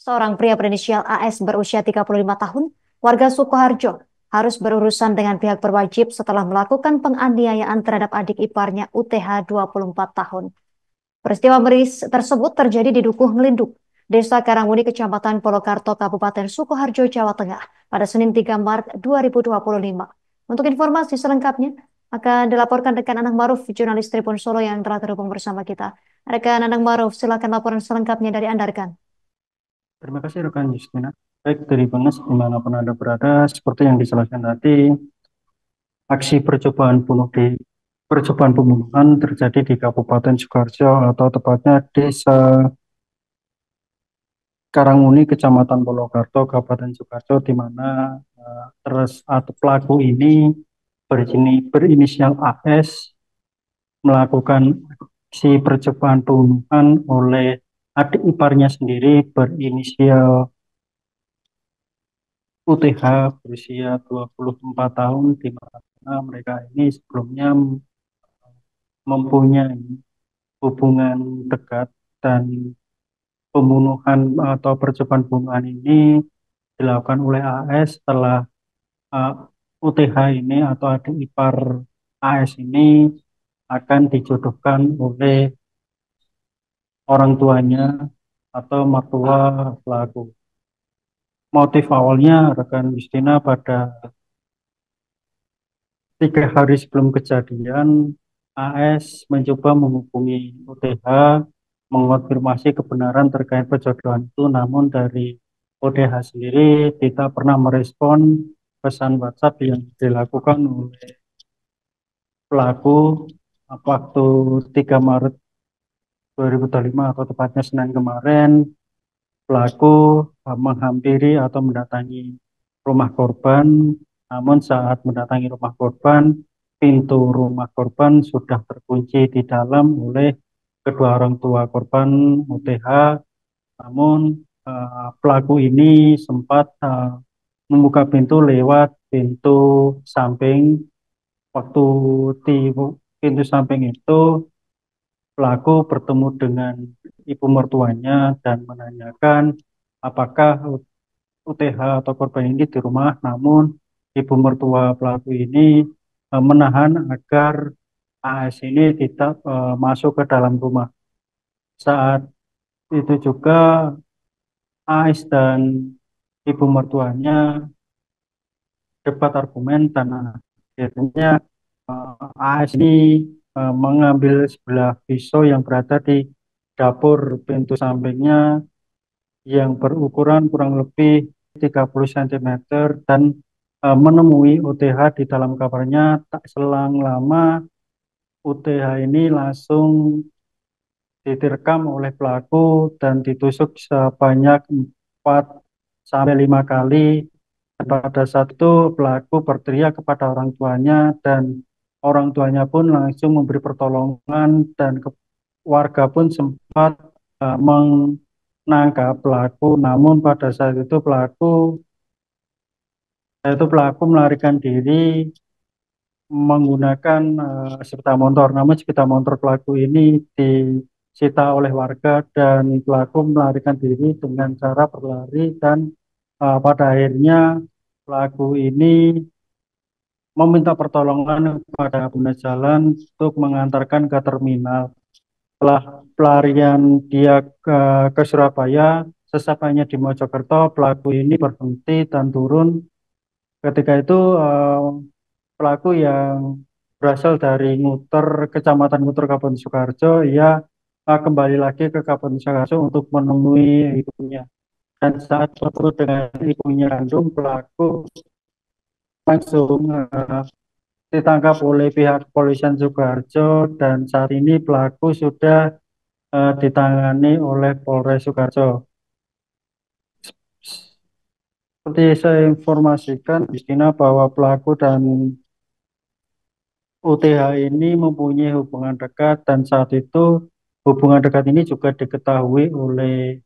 Seorang pria berinisial AS berusia 35 tahun, warga Sukoharjo, harus berurusan dengan pihak berwajib setelah melakukan penganiayaan terhadap adik iparnya UTH 24 tahun. Peristiwa miris tersebut terjadi di Dukuh Ngelinduk, Desa Karangmuni, Kecamatan Polokarto, Kabupaten Sukoharjo, Jawa Tengah, pada Senin 3 Maret 2025. Untuk informasi selengkapnya, akan dilaporkan rekan Anang Maruf, jurnalis Tribun Solo yang telah terhubung bersama kita. Rekan Anang Maruf, silakan laporan selengkapnya dari Anda, rekan. Terima kasih rekan Justina. Baik dari Banges dimanapun Anda berada, seperti yang dijelaskan tadi, aksi percobaan pembunuhan terjadi di Kabupaten Sukoharjo atau tepatnya Desa Karangmuni, Kecamatan Polokarto, Kabupaten Sukoharjo, di mana atau pelaku ini berinisial AS melakukan aksi percobaan pembunuhan oleh adik iparnya sendiri berinisial UTH berusia 24 tahun, di mana mereka ini sebelumnya mempunyai hubungan dekat, dan pembunuhan atau percobaan pembunuhan ini dilakukan oleh AS setelah uh, UTH ini atau adik ipar AS ini akan dijodohkan oleh orang tuanya atau mertua pelaku. Motif awalnya rekan Justina, pada 3 hari sebelum kejadian, AS mencoba menghubungi OTH mengonfirmasi kebenaran terkait perjodohan itu, namun dari OTH sendiri tidak pernah merespon pesan WhatsApp yang dilakukan oleh pelaku waktu 3 Maret 2025 atau tepatnya Senin kemarin. Pelaku menghampiri atau mendatangi rumah korban, namun saat mendatangi rumah korban, pintu rumah korban sudah terkunci di dalam oleh kedua orang tua korban UTH. Namun pelaku ini sempat membuka pintu lewat pintu samping. Waktu di pintu samping itu, pelaku bertemu dengan ibu mertuanya dan menanyakan apakah UTH atau korban ini di rumah, namun ibu mertua pelaku ini menahan agar AS ini tidak masuk ke dalam rumah. Saat itu juga AS dan ibu mertuanya debat argumen, dan akhirnya AS ini mengambil sebelah pisau yang berada di dapur pintu sampingnya yang berukuran kurang lebih 30 cm, dan menemui UTH di dalam kamarnya. Tak selang lama UTH ini langsung diterkam oleh pelaku dan ditusuk sebanyak 4 sampai 5 kali. Dan pada saat itu pelaku berteriak kepada orang tuanya, dan orang tuanya pun langsung memberi pertolongan, dan warga pun sempat menangkap pelaku. Namun pada saat itu pelaku melarikan diri menggunakan sepeda motor. Namun sepeda motor pelaku ini disita oleh warga, dan pelaku melarikan diri dengan cara berlari, dan pada akhirnya pelaku ini meminta pertolongan kepada pengguna jalan untuk mengantarkan ke terminal. Setelah pelarian dia ke Surabaya, sesampainya di Mojokerto, pelaku ini berhenti dan turun. Ketika itu pelaku yang berasal dari Nguter, Kecamatan Nguter, Kabupaten Sukoharjo, ia kembali lagi ke Kabupaten Sukoharjo untuk menemui ibunya. Dan saat bertemu dengan ibunya kandung, pelaku langsung ditangkap oleh pihak kepolisian Sukoharjo, dan saat ini pelaku sudah ditangani oleh Polres Sukoharjo. Seperti saya informasikan di sini bahwa pelaku dan UTH ini mempunyai hubungan dekat, dan saat itu hubungan dekat ini juga diketahui oleh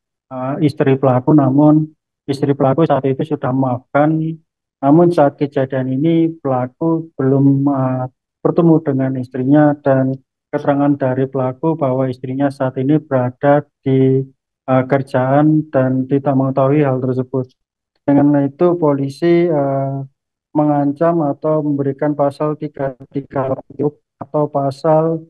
istri pelaku, namun istri pelaku saat itu sudah memaafkan. Namun saat kejadian ini pelaku belum bertemu dengan istrinya, dan keterangan dari pelaku bahwa istrinya saat ini berada di kerjaan dan tidak mengetahui hal tersebut. Dengan itu polisi mengancam atau memberikan pasal 330 atau pasal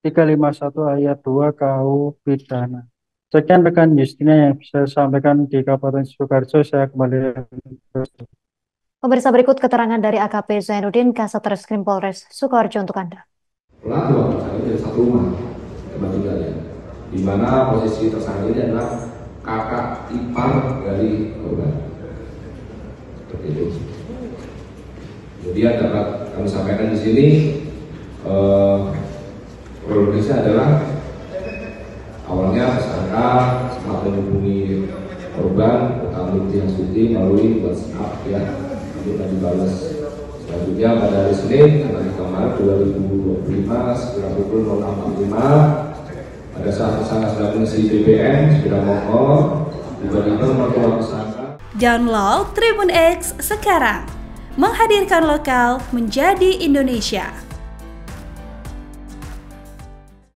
351 ayat 2 KUH pidana. Sekian rekan Justina yang bisa saya sampaikan di Kabupaten Sukoharjo. Saya kembali. Pemirsa, berikut keterangan dari AKP Zainuddin, Kasat Reskrim Polres Sukoharjo untuk Anda. Pelaku tersangka dari satu rumah, teman juga ya, di mana posisi tersangka ini adalah kakak ipar dari korban. Seperti itu. Kemudian dapat kami sampaikan di sini, kronologisnya adalah awalnya tersangka sempat menghubungi korban tentang bukti yang suci melalui WhatsApp ya, untuk dibalas. Selanjutnya pada hari Senin, tanggal 3 Maret 2025, sekitar pukul 06.45, pada saat tersangka sedang mengisi BBM, sepeda motor, tiba-tiba mertua tersangka. Download Tribun X sekarang, menghadirkan lokal menjadi Indonesia.